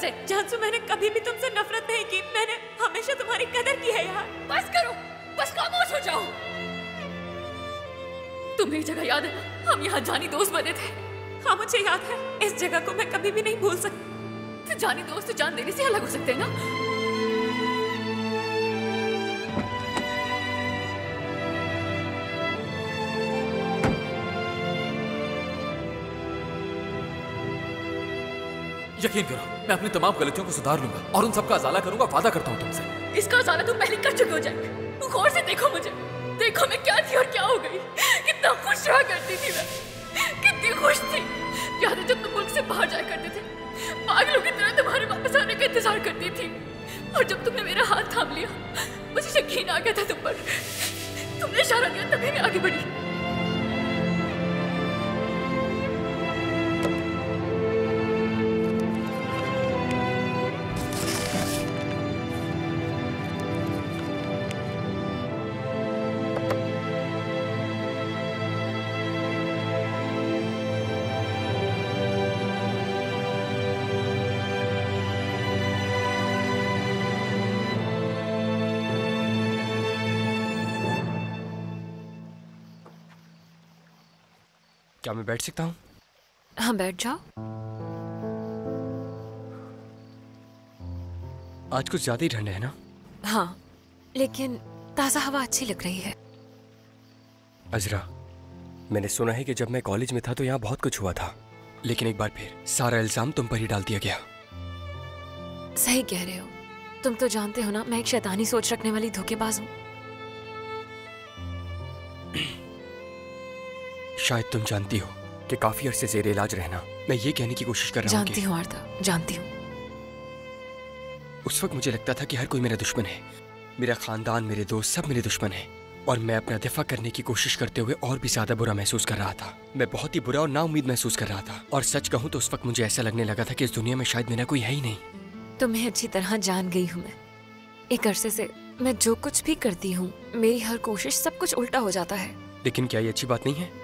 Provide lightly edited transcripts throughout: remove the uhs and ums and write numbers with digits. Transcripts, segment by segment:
मुझसे। जानसू, मैंने कभी भी तुमसे नफरत नहीं की। मैंने हमेशा तुम्हारी कदर की है यार। बस करो, बस खामोश हो जाओ। तुम्हें जगह याद है, हम यहाँ जानी दोस्त बने थे। हाँ मुझे याद है, इस जगह को मैं कभी भी नहीं भूल सकती। तो जानी दोस्त जान देने से अलग हो सकते हैं ना। यकीन करो, मैं अपनी तमाम गलतियों को सुधार लूंगा और उन सबका अजाला करूंगा। वादा करता हूँ तुमसे। इसका अजाला तुम पहले कर चुके हो जैक। गौर से देखो मुझे, देखो मैं क्या थी और क्या हो गई। कितना खुश रहा करती थी मैं, कितनी खुश थी। याद है जब तुम मुल्क से बाहर जाया करते थे, पागलों की तरह तुम्हारे वापस आने का इंतजार करती थी। और जब तुमने मेरा हाथ थाम लिया, मुझे यकीन आ गया था तुम पर। तुमने इशारा दिया तभी मैं आगे बढ़ी। क्या मैं बैठ सकता हूँ? हाँ बैठ जाओ। आज कुछ ज्यादा ही ठंड है ना? हाँ, लेकिन ताज़ा हवा अच्छी लग रही है। अजरा, मैंने सुना है कि जब मैं कॉलेज में था तो यहाँ बहुत कुछ हुआ था, लेकिन एक बार फिर सारा इल्जाम तुम पर ही डाल दिया गया। सही कह रहे हो। तुम तो जानते हो ना, मैं एक शैतानी सोच रखने वाली धोखेबाज हूँ। शायद तुम जानती हो कि काफी अरसे ज़ेर इलाज रहना, मैं ये कहने की कोशिश कर रहा हूँ। जानती हूँ आर्ता, जानती हूँ। उस वक्त मुझे लगता था कि हर कोई मेरा दुश्मन है। मेरा खानदान, मेरे दोस्त, सब मेरे दुश्मन हैं। और मैं अपना दिफा करने की कोशिश करते हुए और भी ज्यादा बुरा महसूस कर रहा था। मैं बहुत ही बुरा और नाउम्मीद महसूस कर रहा था। और सच कहूँ तो उस वक्त मुझे ऐसा लगने लगा था कि इस दुनिया में शायद मेरा कोई है ही नहीं। तुम्हें अच्छी तरह जान गई हूँ मैं। एक अरसे से मैं जो कुछ भी करती हूँ, मेरी हर कोशिश सब कुछ उल्टा हो जाता है। लेकिन क्या ये अच्छी बात नहीं है?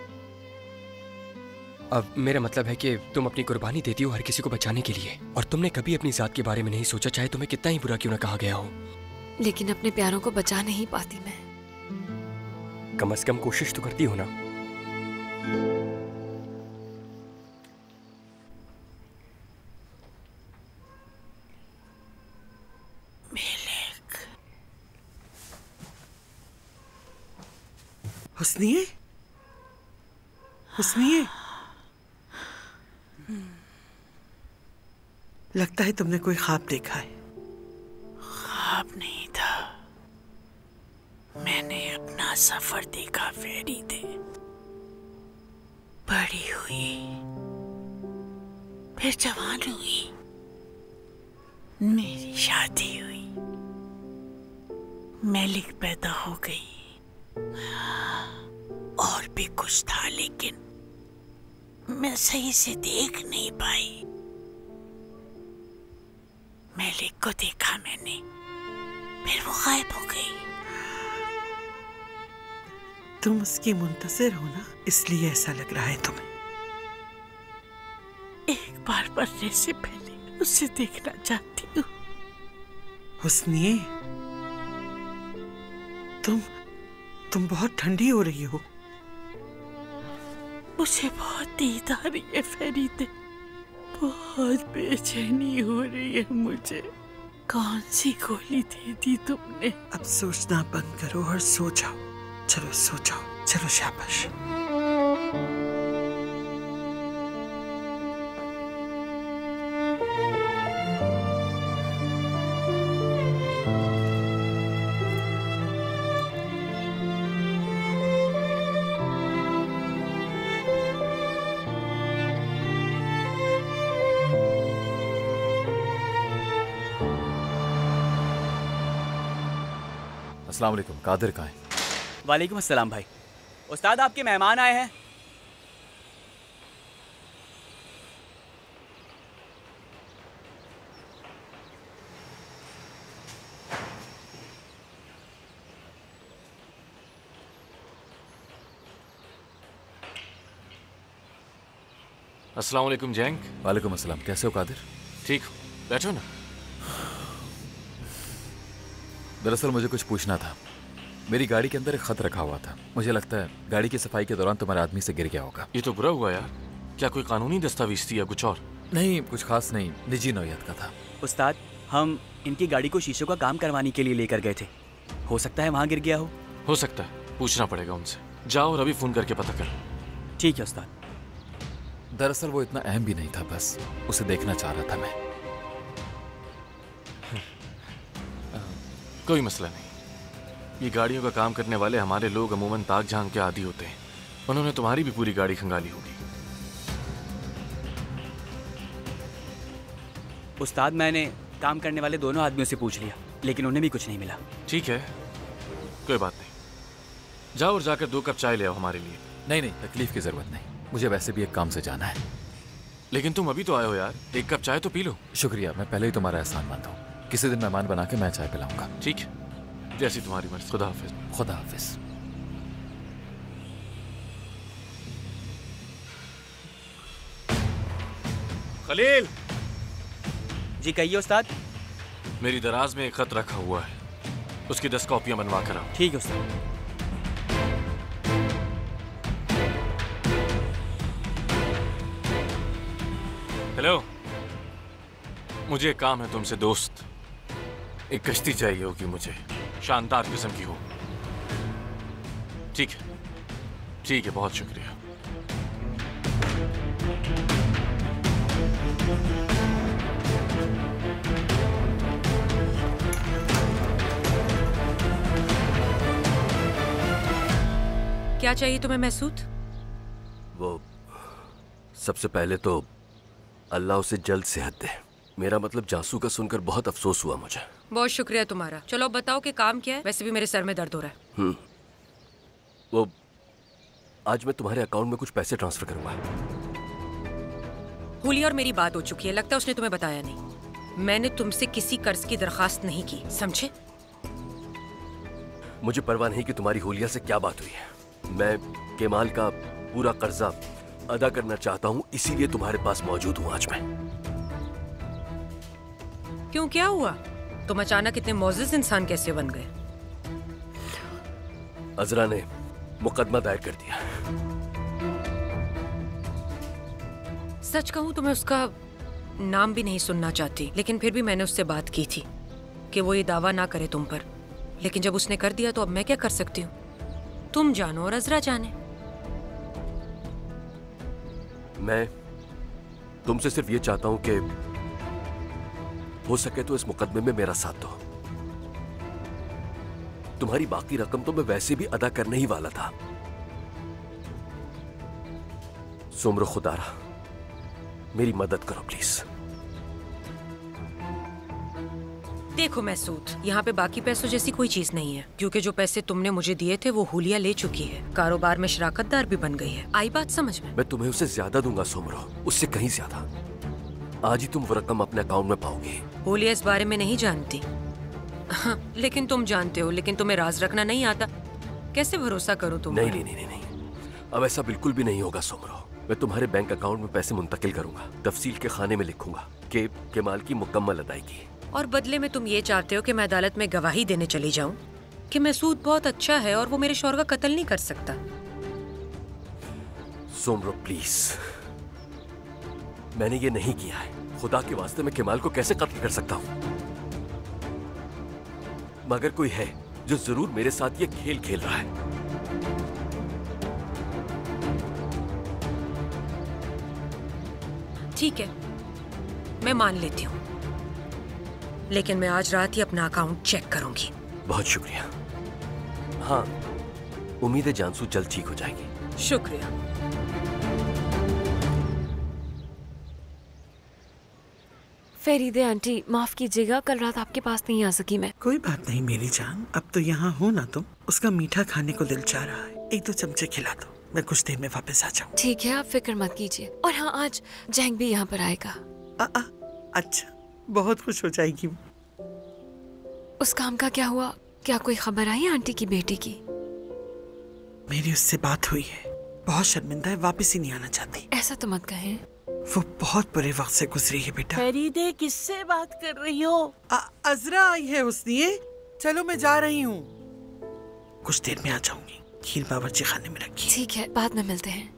अब मेरा मतलब है कि तुम अपनी कुर्बानी देती हो हर किसी को बचाने के लिए, और तुमने कभी अपनी जात के बारे में नहीं सोचा, चाहे तुम्हें कितना ही बुरा क्यों ना कहा गया हो। लेकिन अपने प्यारों को बचा नहीं पाती मैं। कम से कम कोशिश तो करती हो ना। हुस्निए, हुस्निए, लगता है तुमने कोई ख्वाब देखा है। ख्वाब नहीं था, मैंने अपना सफर देखा फेरी दे। बड़ी हुई, फिर जवान हुई, मेरी शादी हुई, मैलिक पैदा हो गई। और भी कुछ था लेकिन मैं सही से देख नहीं पाई। मैलिक को देखा मैंने, फिर वो गायब हो गई। तुम उसकी मुंतज़िर हो ना, इसलिए ऐसा लग रहा है तुम्हें। एक बार मरने से पहले उसे देखना चाहती हूँ। हुस्निए, तुम बहुत ठंडी हो रही हो। मुझे बहुत नींद आ रही है फरीदे, बहुत बेचैनी हो रही है मुझे। कौन सी गोली दे दी तुमने? अब सोचना बंद करो और सो जाओ। चलो सो जाओ, चलो शाबाश। अस्सलाम वालेकुम, कादिर कहाँ है? वालेकुम अस्सलाम भाई। उस्ताद आपके मेहमान आए हैं। अस्सलाम वालेकुम जैंग। वालेकुम अस्सलाम, कैसे हो कादिर? ठीक हो? बैठो ना। दरअसल मुझे कुछ पूछना था। मेरी गाड़ी के अंदर एक खत रखा हुआ था। मुझे लगता है गाड़ी की सफाई के दौरान तुम्हारा आदमी से गिर गया होगा। ये तो बुरा हुआ यार। क्या कोई कानूनी दस्तावेज थी या कुछ और? नहीं, कुछ खास नहीं, निजी नौयत का था। उस्ताद, हम इनकी गाड़ी को शीशों का काम करवाने के लिए लेकर गए थे। हो सकता है वहाँ गिर गया हो सकता है, पूछना पड़ेगा उनसे। जाओ और अभी फोन करके पता करो। ठीक है उस्ताद। दरअसल वो इतना अहम भी नहीं था, बस उसे देखना चाह रहा था मैं। कोई मसला नहीं। ये गाड़ियों का काम करने वाले हमारे लोग अमूमन ताक झांक के आदी होते हैं। उन्होंने तुम्हारी भी पूरी गाड़ी खंगाली होगी। उस्ताद, मैंने काम करने वाले दोनों आदमियों से पूछ लिया, लेकिन उन्हें भी कुछ नहीं मिला। ठीक है, कोई बात नहीं। जाओ और जाकर 2 कप चाय ले आओ हमारे लिए। नहीं, तकलीफ की जरूरत नहीं, मुझे वैसे भी एक काम से जाना है। लेकिन तुम अभी तो आए हो यार, 1 कप चाय तो पी लो। शुक्रिया, मैं पहले ही तुम्हारा एहसान मानता हूँ। किसी दिन मेहमान बना के मैं चाय पिलाऊंगा। ठीक है, जैसी तुम्हारी मर्जी। खुदा हाफिज। खुदा हाफिज। खलील। जी कहिए उस्ताद। मेरी दराज में एक खत रखा हुआ है, उसकी 10 कॉपियां बनवा कर आओ। ठीक है उस्ताद। हेलो, मुझे एक काम है तुमसे दोस्त। एक कश्ती चाहिए होगी मुझे, शानदार किस्म की हो। ठीक है, बहुत शुक्रिया। क्या चाहिए तुम्हें महसूद? वो सबसे पहले तो अल्लाह उसे जल्द सेहत दे। मेरा मतलब जासू का सुनकर बहुत अफसोस हुआ मुझे। बहुत शुक्रिया तुम्हारा। चलो बताओ कि काम क्या है? वैसे भी मेरे सर में दर्द हो रहा है। वो आज मैं तुम्हारे अकाउंट में कुछ पैसे ट्रांसफर करूंगा। हुलिया और मेरी बात हो चुकी है, लगता है उसने तुम्हें बताया नहीं। मैंने तुमसे किसी कर्ज की दरखास्त नहीं की, समझे? मुझे परवाह नहीं कि तुम्हारी हुलिया से क्या बात हुई है। मैं केमाल का पूरा कर्जा अदा करना चाहता हूँ, इसीलिए तुम्हारे पास मौजूद हूँ आज मैं। क्यों, क्या हुआ? तुम अचानक इतने मोअज़्ज़िज़ इंसान कैसे बन गए? अजरा ने मुकदमा दायर कर दिया। सच कहूँ तो मैं उसका नाम भी नहीं सुनना चाहती, लेकिन फिर भी मैंने उससे बात की थी कि वो ये दावा ना करे तुम पर। लेकिन जब उसने कर दिया तो अब मैं क्या कर सकती हूँ? तुम जानो और अजरा जाने। मैं तुमसे सिर्फ ये चाहता हूं कि हो सके तो इस मुकदमे में मेरा साथ दो। तुम्हारी बाकी रकम तो मैं वैसे भी अदा करने ही वाला था। सुम्र खुदारा, मेरी मदद करो प्लीज। देखो महसूद, यहाँ पे बाकी पैसों जैसी कोई चीज नहीं है, क्योंकि जो पैसे तुमने मुझे दिए थे वो हुलिया ले चुकी है। कारोबार में शराकतदार भी बन गई है। आई बात समझ में? मैं तुम्हें उससे ज्यादा दूंगा सुम्रो, उससे कहीं ज्यादा। आज ही तुम वो रकम अपने अकाउंट में पाओगे। हुलिया इस बारे में नहीं जानती। हाँ, लेकिन तुम जानते हो। लेकिन तुम्हें राज रखना नहीं आता। कैसे भरोसा करूँ तुम? नहीं नहीं नहीं नहीं, अब ऐसा बिल्कुल भी नहीं होगा सुम्रो। मैं तुम्हारे बैंक अकाउंट में पैसे मुंतकिल करूंगा। तफसील के खाने में लिखूंगा कि केमाल की मुकम्मल अदायगी। और बदले में तुम ये चाहते हो कि मैं अदालत में गवाही देने चली जाऊं कि महसूद बहुत अच्छा है और वो मेरे शौहर का कत्ल नहीं कर सकता। सुम्रो प्लीज, मैंने ये नहीं किया है। खुदा के वास्ते मैं केमाल को कैसे कत्ल कर सकता हूं? मगर कोई है जो जरूर मेरे साथ ये खेल खेल रहा है। ठीक है, मैं मान लेती हूँ, लेकिन मैं आज रात ही अपना अकाउंट चेक करूंगी। बहुत शुक्रिया। हाँ, उम्मीद है जानसू जल्द ठीक हो जाएगी। शुक्रिया। फरीदे आंटी, माफ कीजिएगा, कल रात आपके पास नहीं आ सकी मैं। कोई बात नहीं मेरी जान, अब तो यहाँ हो ना तुम। उसका मीठा खाने को दिल चाह रहा है, 1-2 चमचे खिला दो। मैं कुछ देर में वापस आ जाऊँ। ठीक है, आप फिक्र मत कीजिए। और हाँ, आज जैंग भी यहाँ पर आएगा। अच्छा, बहुत खुश हो जाएगी। उस काम का क्या हुआ? क्या कोई खबर आई आंटी की बेटी की? मेरी उससे बात हुई है, बहुत शर्मिंदा है, वापस ही नहीं आना चाहती। ऐसा तो मत कहें। वो बहुत बुरे वक्त से गुजरी है बेटा। फरीदे किससे बात कर रही हो? अजरा आई है हुस्निए। चलो मैं जा रही हूँ, कुछ देर में आ जाऊंगी। खीर बावर्ची खाने में रखी। ठीक है, बाद में मिलते हैं।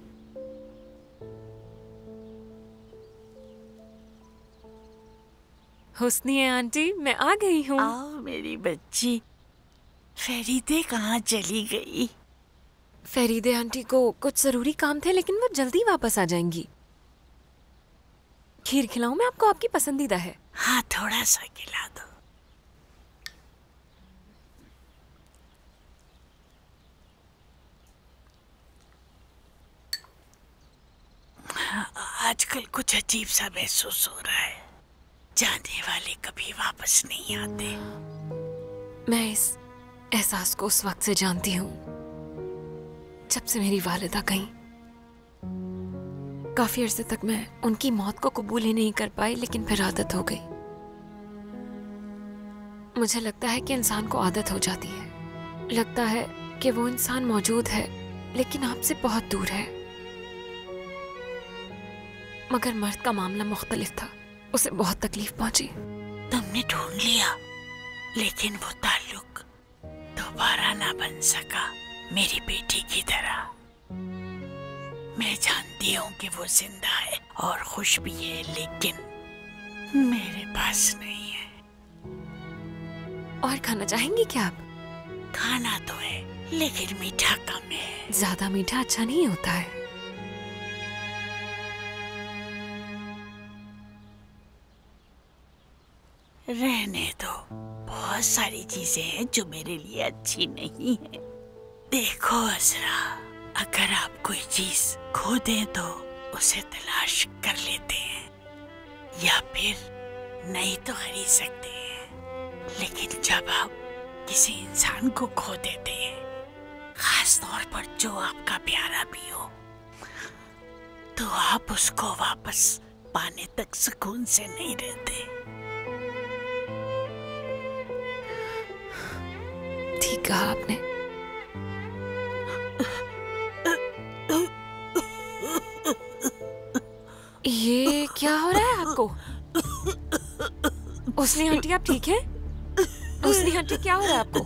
हुस्निए आंटी, मैं आ गई हूँ। आओ मेरी बच्ची। फरीदे कहाँ चली गई? फरीदे आंटी को कुछ जरूरी काम थे, लेकिन वो जल्दी वापस आ जाएंगी। खीर खिलाऊं मैं आपको? आपकी पसंदीदा है। हाँ, थोड़ा सा खिला दो। आजकल कुछ अजीब सा महसूस हो रहा है। जाने वाले कभी वापस नहीं आते। मैं इस एहसास को उस वक्त से जानती हूँ जब से मेरी वालिदा गईं। काफी अरसे तक मैं उनकी मौत को कबूल ही नहीं कर पाई, लेकिन फिर आदत हो गई। मुझे लगता है कि इंसान को आदत हो जाती है। लगता है कि वो इंसान मौजूद है लेकिन आपसे बहुत दूर है। मगर मर्द का मामला मुख्तलिफ था। उसे बहुत तकलीफ पहुंची। तुमने ढूंढ लिया, लेकिन वो ताल्लुक दोबारा ना बन सका मेरी बेटी की तरह। मैं जानती हूँ कि वो जिंदा है और खुश भी है, लेकिन मेरे पास नहीं है। और खाना चाहेंगी क्या आप? खाना तो है, लेकिन मीठा कम है। ज्यादा मीठा अच्छा नहीं होता है। रहने दो, बहुत सारी चीजें हैं जो मेरे लिए अच्छी नहीं है। देखो अजरा, अगर आप कोई चीज खो दें तो उसे तलाश कर लेते हैं, या फिर नहीं तो खरीद सकते हैं। लेकिन जब आप किसी इंसान को खो देते हैं, खास तौर पर जो आपका प्यारा भी हो, तो आप उसको वापस पाने तक सुकून से नहीं रहते। ठीक कहा आपने। ये क्या हो रहा है आपको? उसने आंटी, आप ठीक है? उसने आंटी, क्या हो रहा है आपको?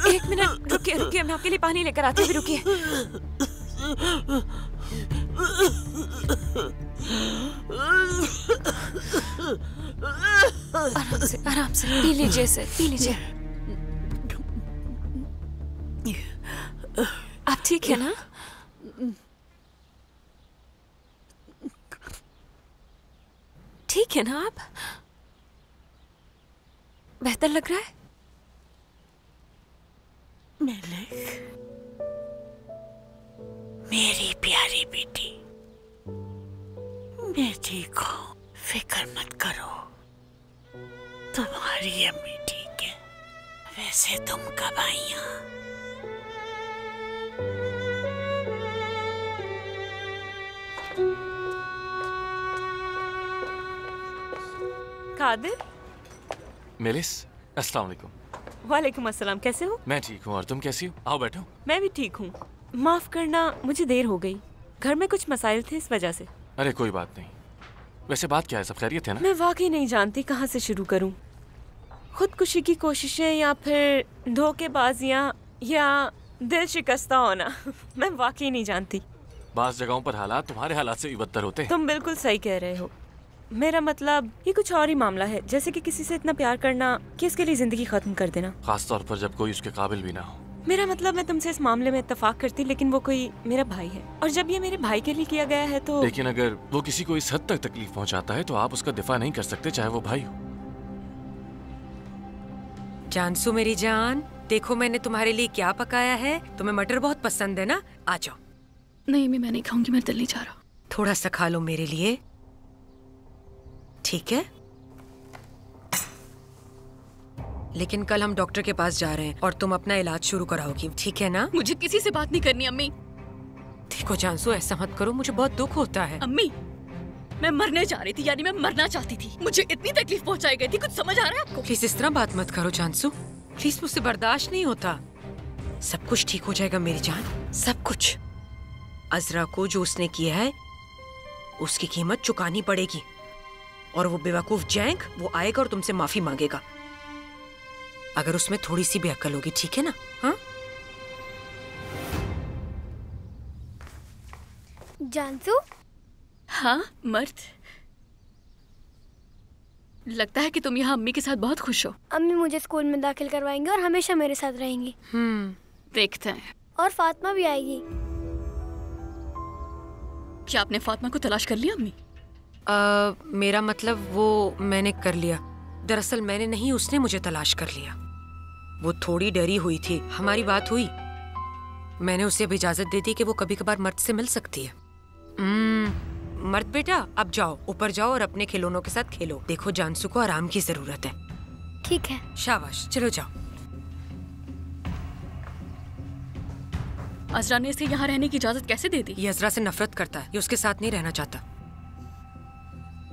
एक मिनट रुकिए, रुकिए, मैं आपके लिए पानी लेकर आती हूँ। रुकिए। आराम से पी लीजिए इसे, पी लीजिए। आप ठीक है ना? ठीक है ना आप? बेहतर लग रहा है? मलिक, मेरी प्यारी बेटी, मैं ठीक हूँ, फिक्र मत करो। तुम्हारी अम्मी ठीक है। वैसे तुम कब आई यहाँ? कादिर। मेलिस, अस्सलाम वालेकुम। वालेकुम अस्सलाम, कैसे हो? मैं ठीक हूँ, और तुम कैसी हो? आओ बैठो। मैं भी ठीक हूँ। माफ करना, मुझे देर हो गई। घर में कुछ मसाइल थे, इस वजह से। अरे कोई बात नहीं। वैसे बात क्या है, सब खैरियत है ना? मैं वाकई नहीं जानती कहाँ से शुरू करूँ। खुदकुशी की कोशिशें या फिर धोखेबाजियाँ या दिल शिकस्ता होना मैं वाकई नहीं जानती। बास जगहों पर हालात तुम्हारे हालात से भी बदतर होते हैं। तुम बिल्कुल सही कह रहे हो। मेरा मतलब ये कुछ और ही मामला है, जैसे कि किसी से इतना प्यार करना कि उसके लिए जिंदगी खत्म कर देना, खास तौर पर जब कोई उसके काबिल भी ना हो। मेरा मतलब मैं तुमसे इस मामले में इत्तेफाक करती, लेकिन वो कोई मेरा भाई है, और जब ये मेरे भाई के लिए किया गया है तो। लेकिन अगर वो किसी को इस हद तक तकलीफ पहुंचाता है तो आप उसका दिफा नहीं कर सकते, चाहे वो भाई हो। जानसू मेरी जान, देखो मैंने तुम्हारे लिए क्या पकाया है। तुम्हें मटर बहुत पसंद है ना? आ जाओ। नहीं, मैं नहीं खाऊंगी, मैं दिल नहीं चाह रहा। थोड़ा सा खा लो मेरे लिए, ठीक है? लेकिन कल हम डॉक्टर के पास जा रहे हैं और तुम अपना इलाज शुरू कराओगी, ठीक है ना? मुझे किसी से बात नहीं करनी अम्मी। देखो जानसू, ऐसा मत करो, मुझे बहुत दुख होता है। अम्मी, मैं मरने जा रही थी, यानी मैं मरना चाहती थी। मुझे इतनी तकलीफ पहुंचाई गई थी, कुछ समझ आ रहा है आपको? प्लीज इस तरह बात मत करो जानसू, प्लीज, मुझसे बर्दाश्त नहीं होता। सब कुछ ठीक हो जाएगा मेरी जान, सब कुछ। अजरा को जो उसने किया है उसकी कीमत चुकानी पड़ेगी। और वो बेवकूफ जैंक वो आएगा और तुमसे माफी मांगेगा, अगर उसमें थोड़ी सी भी अक्ल होगी, ठीक है ना? हाँ जानसू? हाँ मर्द, लगता है कि तुम यहाँ अम्मी के साथ बहुत खुश हो। अम्मी मुझे स्कूल में दाखिल करवाएंगी और हमेशा मेरे साथ रहेंगी। देखते हैं। और फातिमा भी आएगी। क्या आपने फातिमा को तलाश कर लिया अम्मी? मेरा मतलब वो मैंने कर लिया। दरअसल मैंने नहीं, उसने मुझे तलाश कर लिया। वो थोड़ी डरी हुई थी, हमारी बात हुई, मैंने उसे अब इजाजत दे दी कि वो कभी कभार मर्द से मिल सकती है। मर्द बेटा, अब जाओ, ऊपर जाओ और अपने खिलौनों के साथ खेलो। देखो जानसू को आराम की जरूरत है। ठीक है। शाबाश, चलो जाओ। अजरा ने इसे यहाँ रहने की इजाजत कैसे दे दी? ये अजरा से नफरत करता है, ये उसके साथ नहीं रहना चाहता।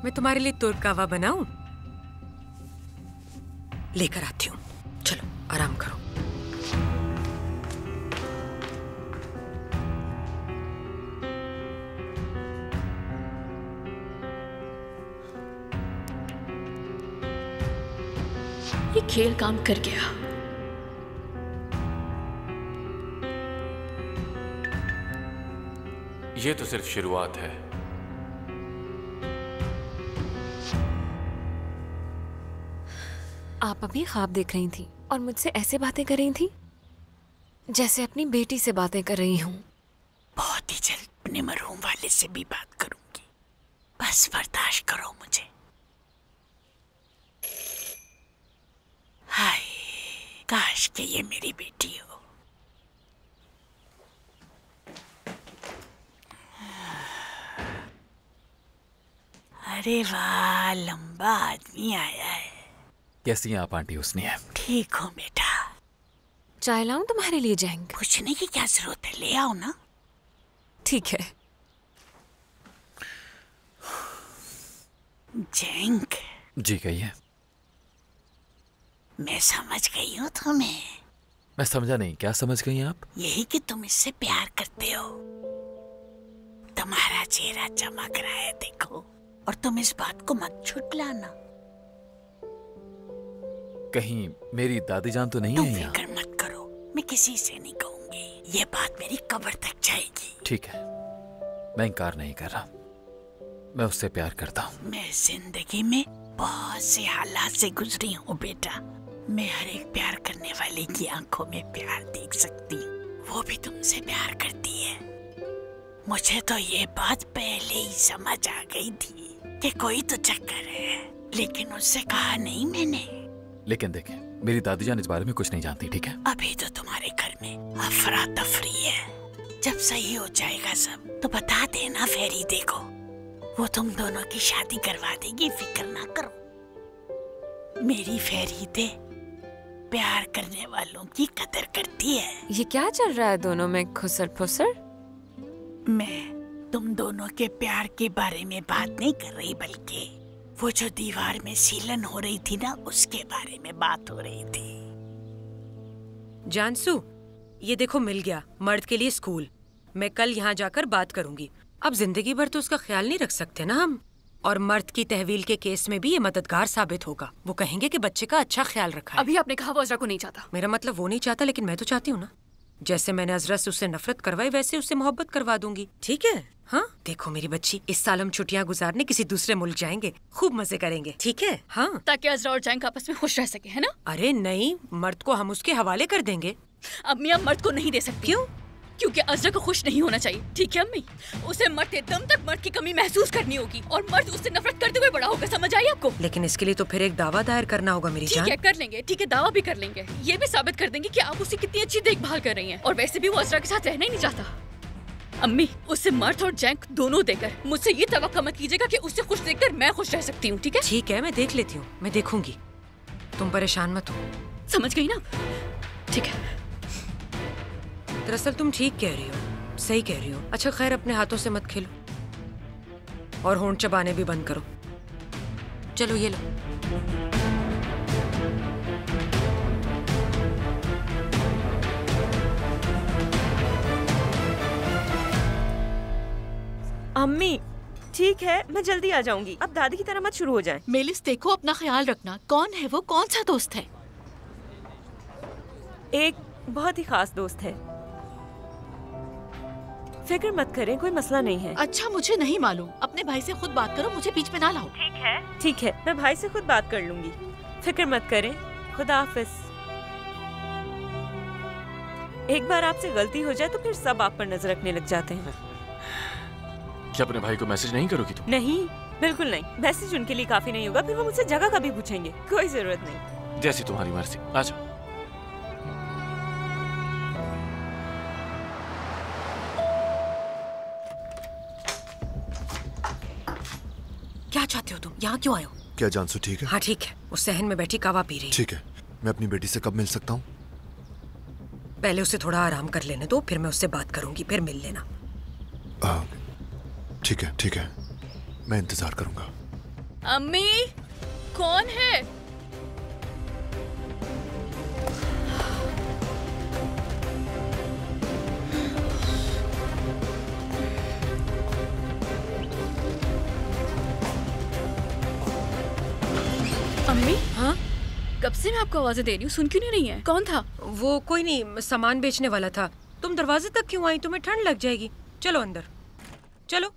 मैं तुम्हारे लिए तुर्क कहवा बनाऊं? लेकर आती हूँ, चलो आराम करो। ये खेल काम कर गया। ये तो सिर्फ शुरुआत है। आप अभी ख्वाब देख रही थी और मुझसे ऐसे बातें कर रही थी जैसे अपनी बेटी से बातें कर रही हूँ। बहुत ही जल्द अपने मरहूम वाले से भी बात करूंगी, बस बर्दाश्त करो मुझे। हाय, काश के ये मेरी बेटी हो। अरे वाह, लंबा आदमी आया है। कैसी हैं आप आंटी हुस्नी है? ठीक हो बेटा। चाय लाऊं तुम्हारे लिए जैंक? पूछने की क्या जरूरत है, ले आओ ना। ठीक है। जैंक। जी कहिए। मैं समझ गई हूँ तुम्हें। मैं समझा नहीं, क्या समझ गई आप? यही कि तुम इससे प्यार करते हो। तुम्हारा चेहरा चमक रहा है, देखो। और तुम इस बात को मत छुटलाना। कहीं मेरी दादी जान तो नहीं है यहाँ? फिक्र मत करो, मैं किसी से नहीं कहूंगी। ये बात मेरी कब्र तक जाएगी। ठीक है, मैं इनकार नहीं कर रहा, मैं उससे प्यार करता हूँ। मैं जिंदगी में बहुत से हालात से गुजरी हूँ बेटा। मैं हर एक प्यार करने वाले की आंखों में प्यार देख सकती हूँ। वो भी तुमसे प्यार करती है। मुझे तो ये बात पहले ही समझ आ गई थी कि कोई तो चक्कर है, लेकिन उससे कहा नहीं मैंने। लेकिन देखें, मेरी दादी जान इस बारे में कुछ नहीं जानती, ठीक है? अभी तो तुम्हारे घर में अफरा तफरी है। जब सही हो जाएगा सब तो बता देना फेरीदे को, वो तुम दोनों की शादी करवा देगी, फिक्र ना करो। मेरी फेरीदे प्यार करने वालों की कदर करती है। ये क्या चल रहा है दोनों में खुसर फुसर? मैं तुम दोनों के प्यार के बारे में बात नहीं कर रही, बल्कि वो जो दीवार में सीलन हो रही थी ना, उसके बारे में बात हो रही थी। जानसू, ये देखो मिल गया मर्द के लिए स्कूल। मैं कल यहाँ जाकर बात करूंगी। अब जिंदगी भर तो उसका ख्याल नहीं रख सकते ना हम। और मर्द की तहवील के केस में भी ये मददगार साबित होगा। वो कहेंगे कि बच्चे का अच्छा ख्याल रखा है। अभी आपने कहा वो अजरा को नहीं चाहता। मेरा मतलब वो नहीं चाहता, लेकिन मैं तो चाहती हूँ ना। जैसे मैंने अजरा से उससे नफरत करवाई, वैसे उससे मोहब्बत करवा दूंगी, ठीक है? हाँ, देखो मेरी बच्ची, इस साल हम छुट्टियाँ गुजारने किसी दूसरे मुल्क जाएंगे, खूब मजे करेंगे, ठीक है? हाँ, ताकि अजरा और जैंक आपस में खुश रह सके, है ना? अरे नहीं, मर्द को हम उसके हवाले कर देंगे। अम्मी, आप मर्द को नहीं दे सकती। क्यों? क्योंकि अजरा को खुश नहीं होना चाहिए, ठीक है अम्मी? उसे मरते दम तक मर्द की कमी महसूस करनी होगी और मर्द उससे नफरत करते हुए बड़ा होगा, समझ आई आपको? लेकिन इसके लिए तो फिर एक दावा दायर करना होगा मेरी जान। ठीक है, कर लेंगे, ठीक है, दावा भी कर लेंगे। ये भी साबित कर देंगे कि आप उसकी कितनी अच्छी देखभाल कर रही हैं। और वैसे भी वो अजरा के साथ रहना ही नहीं चाहता। अम्मी, उसे मर्द और जैंक दोनों देकर मुझसे ये तवक्को मत कीजिएगा कि उससे खुश देखकर मैं खुश रह सकती हूँ, ठीक है? ठीक है, मैं देख लेती हूँ, मैं देखूंगी, तुम परेशान मत हो। समझ गई ना? ठीक है। दरअसल तुम ठीक कह रही हो, सही कह रही हो। अच्छा खैर, अपने हाथों से मत खेलो और होंठ चबाने भी बंद करो। चलो ये लो। अम्मी, ठीक है, मैं जल्दी आ जाऊंगी। अब दादी की तरह मत शुरू हो जाए। मेलिस देखो, अपना ख्याल रखना। कौन है वो? कौन सा दोस्त है? एक बहुत ही खास दोस्त है। फिक्र मत करें, कोई मसला नहीं है। अच्छा, मुझे नहीं मालूम। अपने भाई से खुद बात करो, मुझे बीच में ना लाओ। ठीक है, मैं भाई से खुद बात कर लूंगी। फिक्र मत करें। खुदा हाफिज। एक बार आपसे गलती हो जाए तो फिर सब आप पर नजर रखने लग जाते हैं। क्या अपने भाई को मैसेज नहीं करोगी तुम? नहीं, बिल्कुल नहीं। मैसेज उनके लिए काफी नहीं होगा, फिर वो मुझसे जगह का भी पूछेंगे। कोई जरूरत नहीं। जैसी तुम्हारी मर्जी। आ जाओ। क्या चाहते हो तुम? यहाँ क्यों आए हो? क्या जानसू ठीक है? हाँ ठीक है, उस सहन में बैठी कावा पी रही है। ठीक है, मैं अपनी बेटी से कब मिल सकता हूँ? पहले उसे थोड़ा आराम कर लेने दो, फिर मैं उससे बात करूंगी, फिर मिल लेना। ठीक है, ठीक है, मैं इंतजार करूंगा। अम्मी, कौन है? अम्मी, हाँ? कब से मैं आपको आवाजें दे रही हूँ, सुन क्यों नहीं रही है? कौन था? वो कोई नहीं, सामान बेचने वाला था। तुम दरवाजे तक क्यों आई? तुम्हें ठंड लग जाएगी। चलो अंदर, चलो।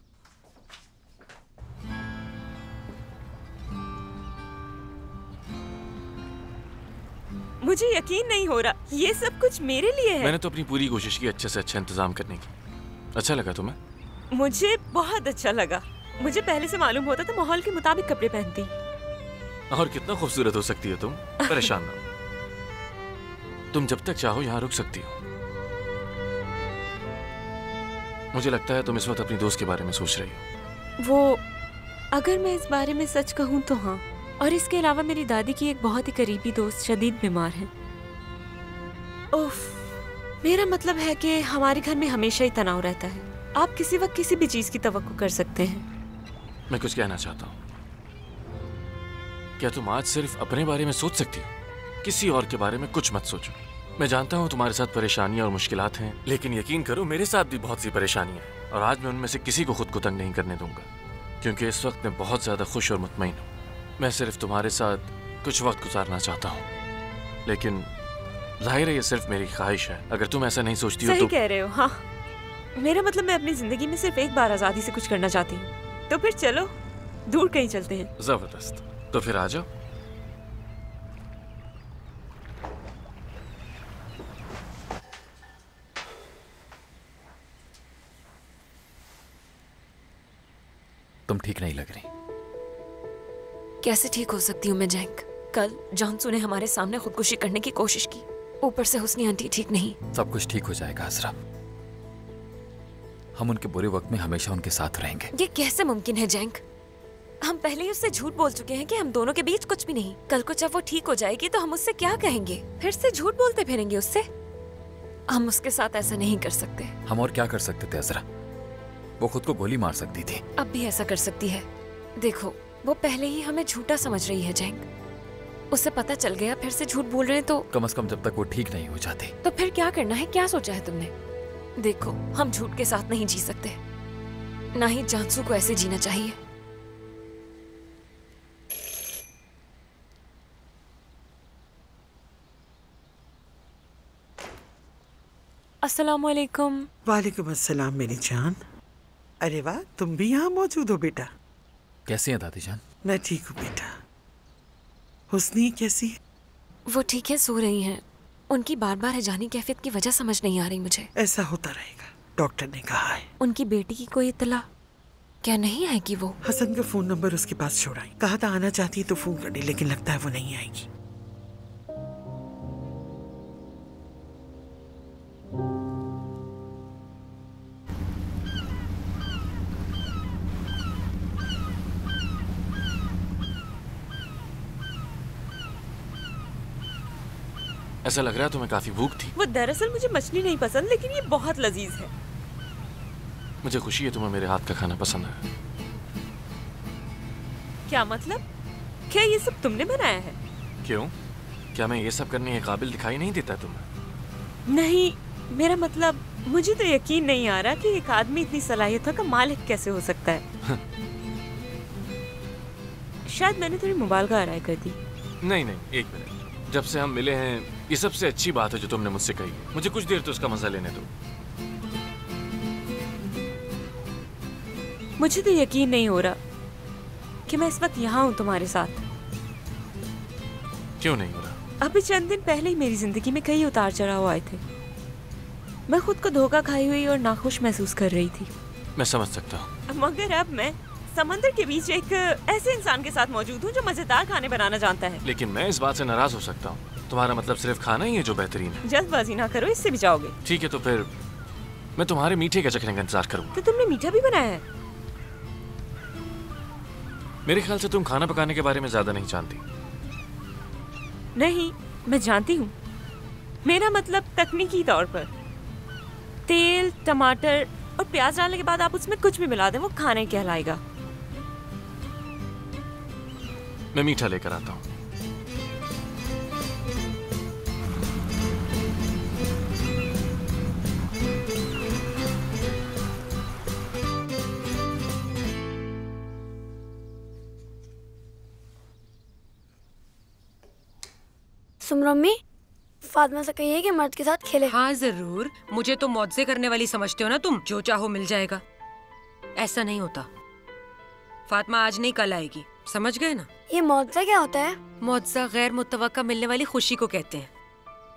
मुझे यकीन नहीं हो रहा, ये सब कुछ मेरे लिए है। मैंने तो अपनी पूरी कोशिश की अच्छे से अच्छा इंतजाम करने की। अच्छा लगा तुम्हें? मुझे बहुत अच्छा लगा। मुझे पहले से मालूम होता था माहौल के मुताबिक कपड़े पहनती। और कितना खूबसूरत हो सकती हो तुम। परेशान ना हो। तुम जब तक चाहो यहाँ रुक सकती हो। मुझे लगता है तुम इस वक्त अपनी दोस्त के बारे में सोच रही हो। वो, अगर मैं इस बारे में सच कहूँ तो हाँ। और इसके अलावा मेरी दादी की एक बहुत ही करीबी दोस्त शदीद बीमार है। उफ, मेरा मतलब है कि हमारे घर में हमेशा ही तनाव रहता है। आप किसी वक्त किसी भी चीज की तवक्को कर सकते हैं। मैं कुछ कहना चाहता हूँ। क्या तुम आज सिर्फ अपने बारे में सोच सकती हो? किसी और के बारे में कुछ मत सोचो। मैं जानता हूँ तुम्हारे साथ परेशानियां और मुश्किलात हैं, लेकिन यकीन करो मेरे साथ भी बहुत सी परेशानियां हैं। और आज मैं उनमें से किसी को खुद को तंग नहीं करने दूंगा, क्योंकि इस वक्त मैं बहुत ज्यादा खुश और मुतमईन हूँ। मैं सिर्फ तुम्हारे साथ कुछ वक्त गुजारना चाहता हूँ, लेकिन जाहिर है ये सिर्फ मेरी ख्वाहिश है। अगर तुम ऐसा नहीं सोचती हो तो। सही कह रहे हो। हाँ, मेरा मतलब मैं अपनी जिंदगी में सिर्फ एक बार आजादी से कुछ करना चाहती हूँ। तो फिर चलो दूर कहीं चलते हैं। जबरदस्त, तो फिर आ जाओ। तुम ठीक नहीं लग रही। कैसे ठीक हो सकती हूँ मैं जैंक? कल जानसू ने हमारे सामने खुदकुशी करने की कोशिश की, ऊपर से हुस्नी आंटी ठीक नहीं। सब कुछ ठीक हो जाएगा असरा। हम उनके बुरे वक्त में हमेशा उनके साथ रहेंगे। ये कैसे मुमकिन है जैंक? हम पहले ही उससे झूठ बोल चुके हैं कि हम दोनों के बीच कुछ भी नहीं। कल को जब वो ठीक हो जाएगी तो हम उससे क्या कहेंगे? फिर से झूठ बोलते फिरेंगे उससे? हम उसके साथ ऐसा नहीं कर सकते। हम और क्या कर सकते थे असरा? वो खुद को गोली मार सकती थी। अब भी ऐसा कर सकती है। देखो, वो पहले ही हमें झूठा समझ रही है जैंक। उसे पता चल गया फिर से झूठ बोल रहे हैं तो। कम से कम जब तक वो ठीक नहीं हो जाती। तो फिर क्या करना है? क्या सोचा है तुमने? देखो, हम झूठ के साथ नहीं जी सकते, ना ही जानसू को ऐसे जीना चाहिए। अस्सलामुअलैकुम। वालेकुम अस्सलाम मेरी जान। अरे वाह, तुम भी यहाँ मौजूद हो बेटा। कैसी हैं दादी जान? मैं ठीक हूँ बेटा। हुस्नी कैसी है? वो ठीक है, सो रही हैं। उनकी बार बार हैजानी कैफियत की वजह समझ नहीं आ रही मुझे। ऐसा होता रहेगा, डॉक्टर ने कहा है। उनकी बेटी की कोई इत्तला क्या नहीं है कि वो? हसन का फोन नंबर उसके पास छोड़ाई। कहा था आना चाहती है तो फोन कर दे, लेकिन लगता है वो नहीं आएगी। ऐसा लग रहा है तुम्हें काफी भूख थी। वो दरअसल मुझे मछली नहीं पसंद, लेकिन ये बहुत लजीज है। मुझे खुशी है तुम्हें मेरे हाथ का खाना पसंद है। क्या मतलब? क्या ये सब तुमने बनाया है? क्यों? क्या मैं ये सब करने के काबिल दिखाई नहीं देता तुम्हें? नहीं, मेरा मतलब मुझे तो यकीन नहीं आ रहा कि एक आदमी इतनी सलाहियतों का मालिक कैसे हो सकता है। शायद मैंने थोड़ी मुबालगा आराई कर दी। नहीं नहीं, एक मिनट। जब से हम मिले हैं ये सबसे अच्छी बात है जो तुमने मुझसे कही। मुझे कुछ देर तो उसका मजा लेने दो। मुझे तो यकीन नहीं हो रहा कि मैं इस वक्त यहाँ हूँ तुम्हारे साथ। क्यों नहीं हो रहा? अभी चंद दिन पहले ही मेरी जिंदगी में कई उतार चढ़ाव आए थे। मैं खुद को धोखा खाई हुई और नाखुश महसूस कर रही थी। मैं समझ सकता हूँ। मगर अब मैं समंदर के बीच एक ऐसे इंसान के साथ मौजूद हूँ जो मजेदार खाने बनाना जानता है। लेकिन मैं इस बात से नाराज हो सकता हूँ। तुम्हारा मतलब सिर्फ खाना ही है जो बेहतरीन है? जल्दबाजी ना करो, इससे भी जाओगे। ठीक है, तो फिर मैं तुम्हारे मीठे के चखने का इंतजार करूँगा। तो तुमने मीठा भी बनाया है? मेरे ख्याल से तुम खाना पकाने के बारे में ज्यादा नहीं जानती। नहीं, मैं जानती हूँ। मेरा मतलब तकनीकी तौर पर। तेल, टमाटर और प्याज डालने के बाद आप उसमें कुछ भी मिला दें, वो खाने कहलाएगा। मैं मीठा लेकर आता हूँ। सुमरो अम्मी, फातिमा से कहिए कि मर्द के साथ खेले। हाँ जरूर। मुझे तो मौजे करने वाली समझते हो ना तुम, जो चाहो मिल जाएगा। ऐसा नहीं होता। फातिमा आज नहीं कल आएगी, समझ गए ना? ये मौजा क्या होता है? मौजा गैर मुतवक्का मिलने वाली खुशी को कहते हैं,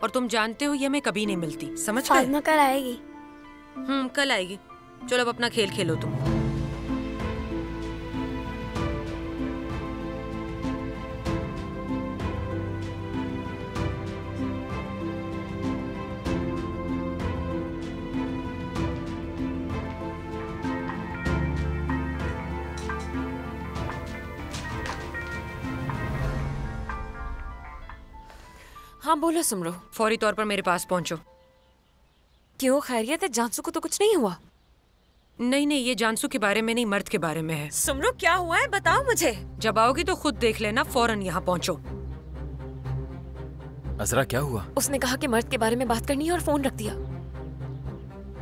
और तुम जानते हो ये हमें कभी नहीं मिलती। समझ गए? फातिमा कल आएगी। कल आएगी। चलो अब अपना खेल खेलो तुम। हाँ बोलो सुमरो। फौरी तौर पर मेरे पास पहुंचो। क्यों, खैरियत है? जानसू को तो कुछ नहीं हुआ? नहीं नहीं, ये जानसू के बारे में नहीं, मर्द के बारे में है। सुमरो क्या हुआ है, बताओ मुझे। जब आओगी तो खुद देख लेना। फौरन यहाँ पहुंचो। अजरा क्या हुआ? उसने कहा कि मर्द के बारे में बात करनी है और फोन रख दिया।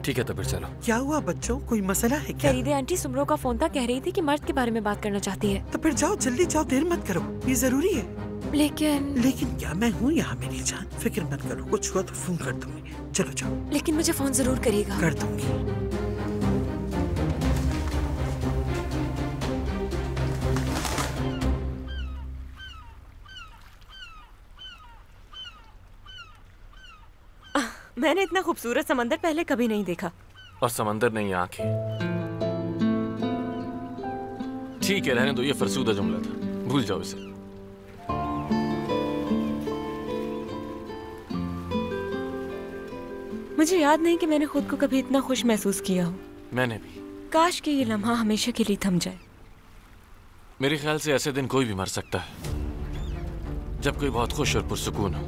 ठीक है तो फिर चलो। क्या हुआ बच्चों, कोई मसला है क्या? फरीदे आंटी सुमरो का फोन था, कह रही थी कि मर्द के बारे में बात करना चाहती है। तो फिर जाओ, जल्दी जाओ, देर मत करो, ये जरूरी है। लेकिन क्या, मैं हूँ यहाँ मेरी जान, फिक्र मत करो, कुछ हुआ तो फोन कर दूंगी। चलो जाओ। लेकिन मुझे फोन जरूर करिएगा। कर दूंगी। मैंने इतना खूबसूरत समंदर पहले कभी नहीं देखा। और समंदर नहीं, आंखें। ठीक है, रहने दो, ये फरसूदा जुमला था, भूल जाओ इसे। मुझे याद नहीं कि मैंने खुद को कभी इतना खुश महसूस किया हो। मैंने भी। काश कि ये लम्हा हमेशा के लिए थम जाए। मेरे ख्याल से ऐसे दिन कोई भी मर सकता है जब कोई बहुत खुश और पुरसुकून हो।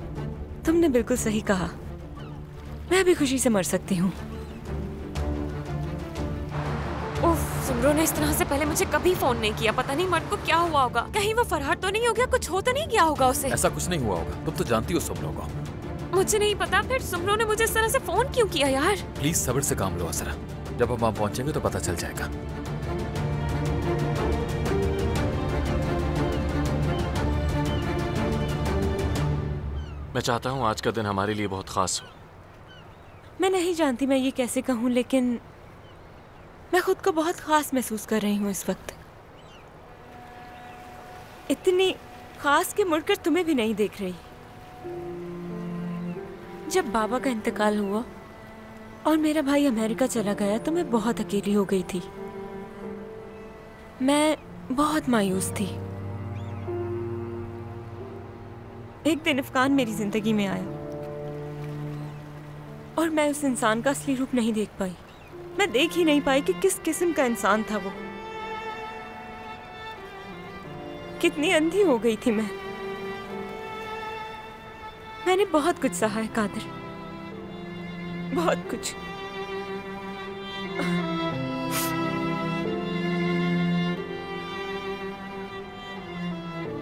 तुमने बिल्कुल सही कहा। मैं भी खुशी से मर सकती हूँ। उफ, सुमरो ने इस तरह से पहले मुझे कभी फोन नहीं किया। पता नहीं मर्द को क्या हुआ होगा। कहीं वो फरहाद तो नहीं हो गया, कुछ हो तो नहीं गया होगा उसे। ऐसा कुछ नहीं हुआ होगा, तुम तो जानती हो सुमरो को। मुझे नहीं पता, फिर सुमरो ने मुझे इस तरह से फोन क्यों किया यार? प्लीज सब्र से काम लो असरा, जब हम वहाँ पहुंचेंगे तो पता चल जाएगा। मैं चाहता हूँ आज का दिन हमारे लिए बहुत खास हो। मैं नहीं जानती मैं ये कैसे कहूँ, लेकिन मैं खुद को बहुत खास महसूस कर रही हूँ इस वक्त। इतनी खास कि मुड़कर तुम्हें भी नहीं देख रही। जब बाबा का इंतकाल हुआ और मेरा भाई अमेरिका चला गया तो मैं बहुत अकेली हो गई थी। मैं बहुत मायूस थी। एक दिन इफ्कान मेरी जिंदगी में आया और मैं उस इंसान का असली रूप नहीं देख पाई। मैं देख ही नहीं पाई कि किस किस्म का इंसान था वो। कितनी अंधी हो गई थी मैं। मैंने बहुत कुछ सहा है कादिर, बहुत कुछ।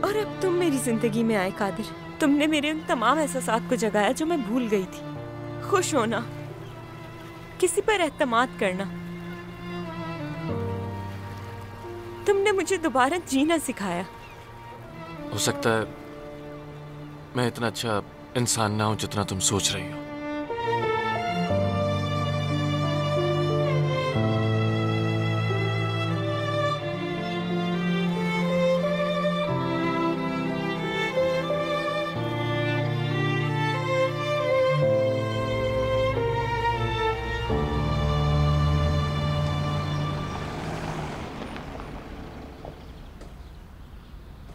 और अब तुम मेरी जिंदगी में आए कादिर। तुमने मेरे उन तमाम एहसासात को जगाया जो मैं भूल गई थी। खुश होना, किसी पर एतमाद करना। तुमने मुझे दोबारा जीना सिखाया। हो सकता है मैं इतना अच्छा इंसान ना हूं जितना तुम सोच रही हो।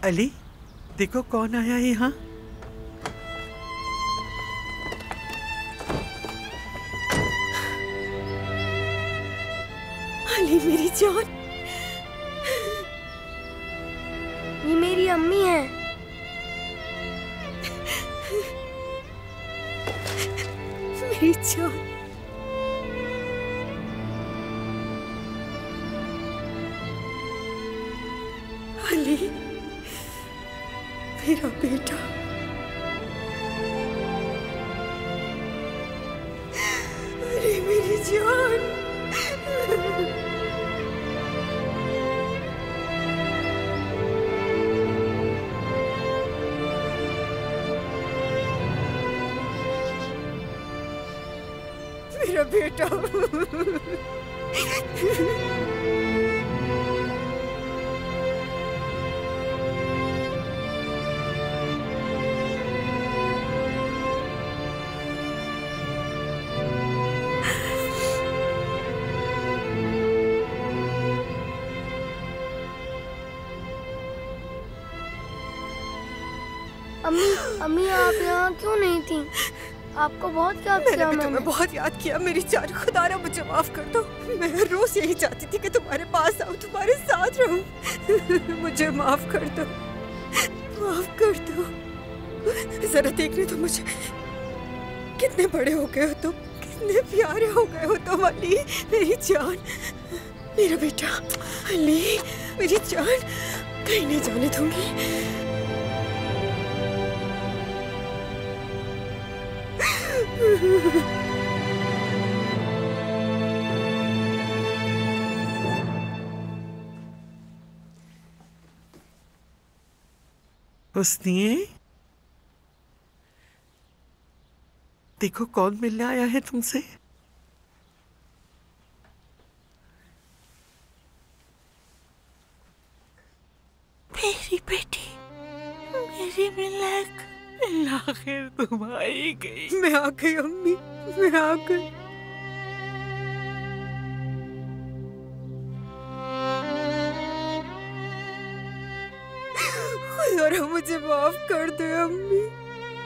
अली, देखो कौन आया है यहाँ। अली मेरी जान, ये मेरी अम्मी है। मेरी जान, अली मेरा बेटा। अरे मेरी जान। मेरा बेटा। अम्मी आप यहाँ क्यों नहीं थी? आपको बहुत याद किया मैंने। तुम्हें बहुत याद किया मेरी जान। खुदारा मुझे माफ कर दो। मैं रोज यही चाहती थी कि तुम्हारे पास आऊं, तुम्हारे साथ रहूं। मुझे माफ कर दो, माफ कर दो। जरा देखने दो मुझे, कितने बड़े हो गए हो तुम, कितने प्यारे हो गए हो तुम। अली मेरी जान, मेरा बेटा। अली मेरी जान, कहीं नहीं जाने दूंगी। हुस्निए, देखो कौन मिलने आया है तुमसे। मेरी बेटी, मेरी मिलक। आखिर तुम आ ही गई। मैं आ गई अम्मी, मैं आ गई। खुदा मुझे माफ कर दे अम्मी।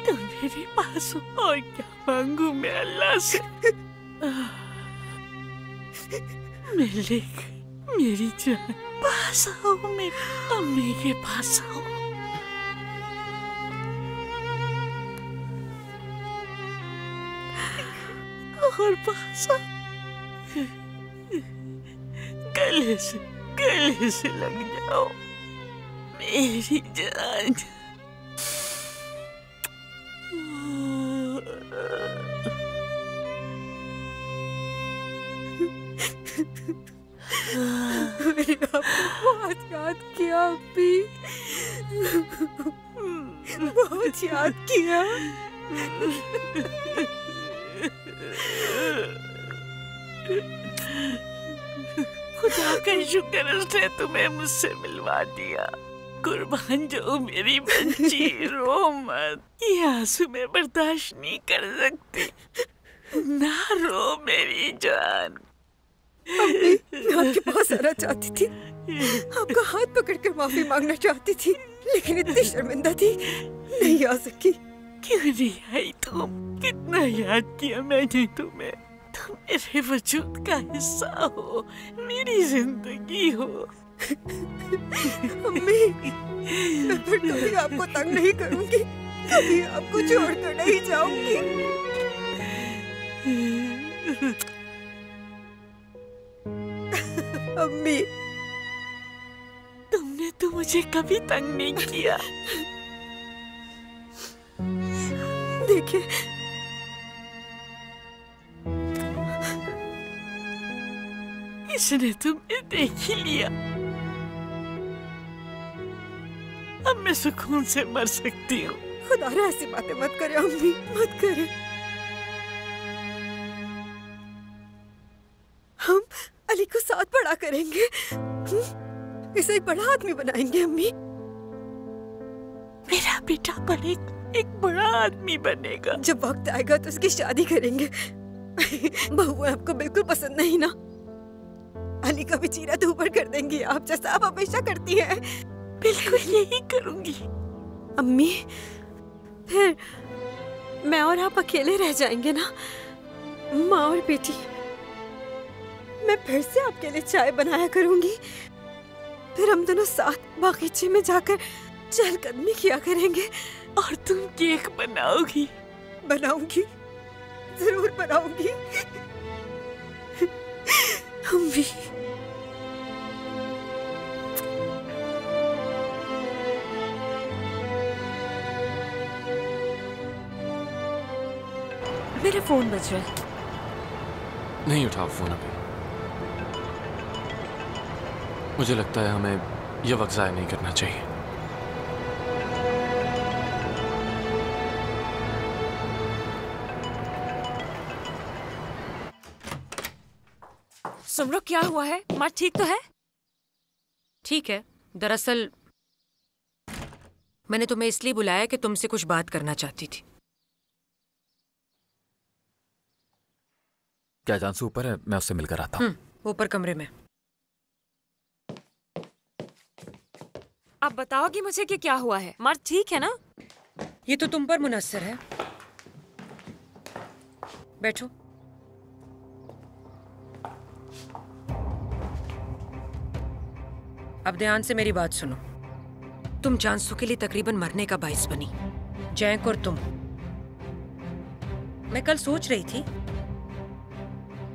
तुम मेरे पास हो और क्या मांगू मैं अल्लाह से। मिलक, मेरी जान, पास आओ, मेरी अम्मी के पास आओ। और पास आओ, गले से लग जाओ मेरी जान। मैंने आपको बहुत याद किया अम्मी, बहुत याद किया। खुदा का शुक्र उसने तुम्हें मुझसे मिलवा दिया। कुर्बान जो मेरी बच्ची, रो मत। ये आंसू मैं बर्दाश्त नहीं कर सकती। ना रो मेरी जान। अम्मी, मैं आपके पास आना चाहती थी, आपका हाथ पकड़कर माफी मांगना चाहती थी, लेकिन इतनी शर्मिंदा थी, नहीं आ सकी। क्यों नहीं आई तुम? कितना याद किया मैंने तुम्हें। तुम मेरे वजूद का हिस्सा हो, मेरी जिंदगी हो। अम्मी, मैं फिर कभी आपको तंग नहीं करूंगी, कभी आपको छोड़कर नहीं जाऊंगी। अम्मी, तुमने तो मुझे कभी तंग नहीं किया। देखिए, इसने तुम्हें देख ही लिया। अब मैं सुकून से मर सकती हूँ। खुदारा ऐसी बातें मत करे अम्मी, मत करे। हम अली को साथ बड़ा करेंगे, इसे एक बड़ा आदमी बनाएंगे अम्मी। मेरा बेटा एक बड़ा आदमी बनेगा। जब वक्त आएगा तो उसकी शादी करेंगे। बहू आपको बिल्कुल पसंद नहीं ना? अली का भी चीरा तो ऊपर कर देंगी आप, जैसा आप हमेशा करती हैं। बिल्कुल यही करूंगी अम्मी। फिर मैं और आप अकेले रह जाएंगे ना, माँ और बेटी। मैं फिर से आपके लिए चाय बनाया करूंगी, फिर हम दोनों साथ बागीचे में जाकर चहलकदमी किया करेंगे। और तुम केक बनाओगी? बनाऊंगी, जरूर बनाऊंगी अम्मी। मेरा फोन बज रहा है। नहीं उठाओ फोन अभी। मुझे लगता है हमें यह वक्त ज़ाया नहीं करना चाहिए। सुमरो, क्या हुआ है? माँ ठीक तो है? ठीक है। दरअसल मैंने तुम्हें इसलिए बुलाया कि तुमसे कुछ बात करना चाहती थी। क्या जानसू ऊपर है? मैं उससे मिलकर आता हूँ। ऊपर कमरे में। आप बताओगी मुझे कि क्या हुआ है? माँ ठीक है ना? ये तो तुम पर मुनस्सर है। बैठो। अब ध्यान से मेरी बात सुनो। तुम जानसू के लिए तकरीबन मरने का बाइस बनी, जैक और तुम। मैं कल सोच रही थी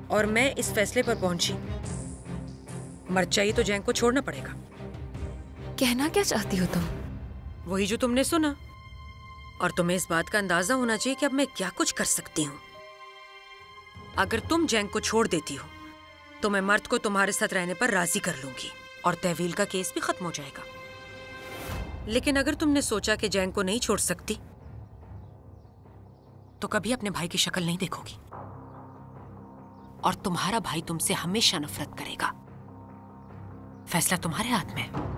और मैं इस फैसले पर पहुंची, मर चाहिए तो जैक को छोड़ना पड़ेगा। कहना क्या चाहती हो तुम? वही जो तुमने सुना। और तुम्हें इस बात का अंदाजा होना चाहिए कि अब मैं क्या कुछ कर सकती हूँ। अगर तुम जैक को छोड़ देती हो तो मैं मर्द को तुम्हारे साथ रहने पर राजी कर लूंगी और तहवील का केस भी खत्म हो जाएगा। लेकिन अगर तुमने सोचा कि जैक को नहीं छोड़ सकती तो कभी अपने भाई की शक्ल नहीं देखोगी और तुम्हारा भाई तुमसे हमेशा नफरत करेगा। फैसला तुम्हारे हाथ में है।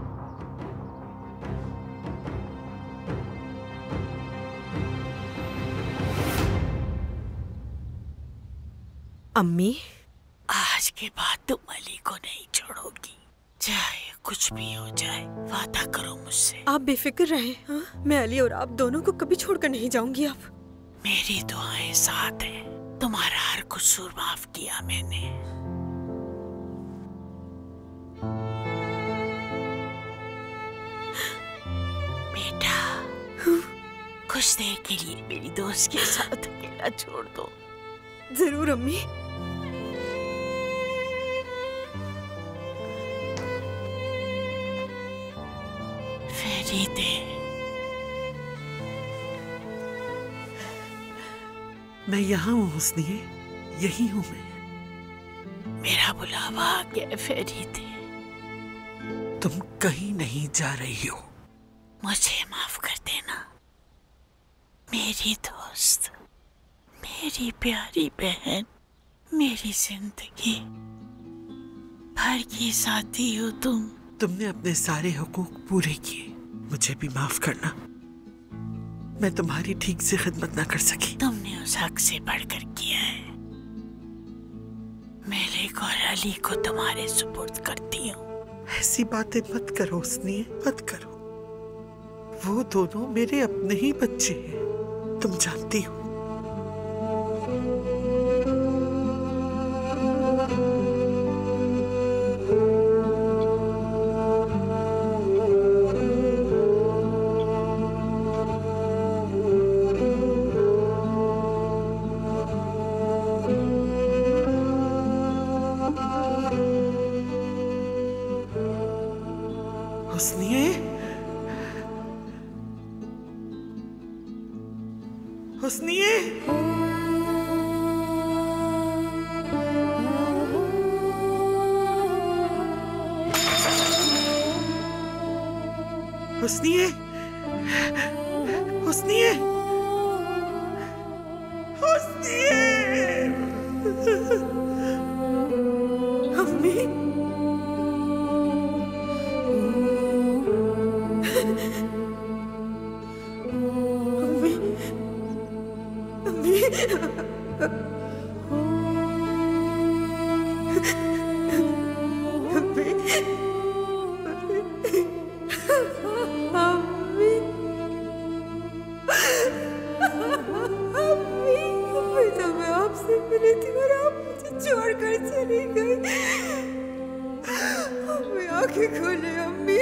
अम्मी, आज के बाद तुम अली को नहीं छोड़ोगी, चाहे कुछ भी हो जाए। वादा करो मुझसे। आप बेफिक्र रहे। हाँ, मैं अली और आप दोनों को कभी छोड़कर नहीं जाऊंगी। आप मेरी दुआएं साथ हैं। तुम्हारा हर कसूर माफ किया मैंने। बेटा, कुछ देर के लिए मेरी दोस्त के साथ अकेला छोड़ दो। जरूर अम्मी। फरीदे, मैं यहाँ हूँ हुस्निए, यही हूँ मैं। मेरा बुलावा आ गया फरीदे। तुम कहीं नहीं जा रही हो। मुझे माफ कर देना मेरी दोस्त, मेरी प्यारी बहन, मेरी जिंदगी भर की साथी हो तुम। तुमने अपने सारे हुकूक पूरे किए, मुझे भी माफ करना। मैं तुम्हारी ठीक से खिदमत ना कर सकी। तुमने उस हक से बढ़कर किया है। मेलिक और अली को तुम्हारे सुपुर्द करती हूँ। ऐसी बातें मत करो हुस्निए, मत करो। वो दोनों मेरे अपने ही बच्चे हैं, तुम जानती हो। हुस्निए, हुस्निए, हुस्निए, हुस्निए, हुस्निए। अम्मी, अम्मी, छोड़कर चली गई। अम्मी आंखें खोले, अम्मी,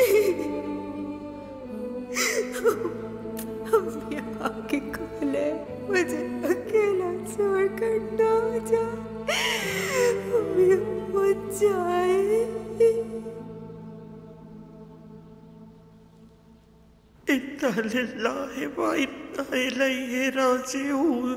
अम्मी आंखें खोले, मुझे अकेला छोड़कर ना जाए, अम्मी मत जाए। इन्ना लिल्लाहि व इन्ना इलैहि राजिऊन।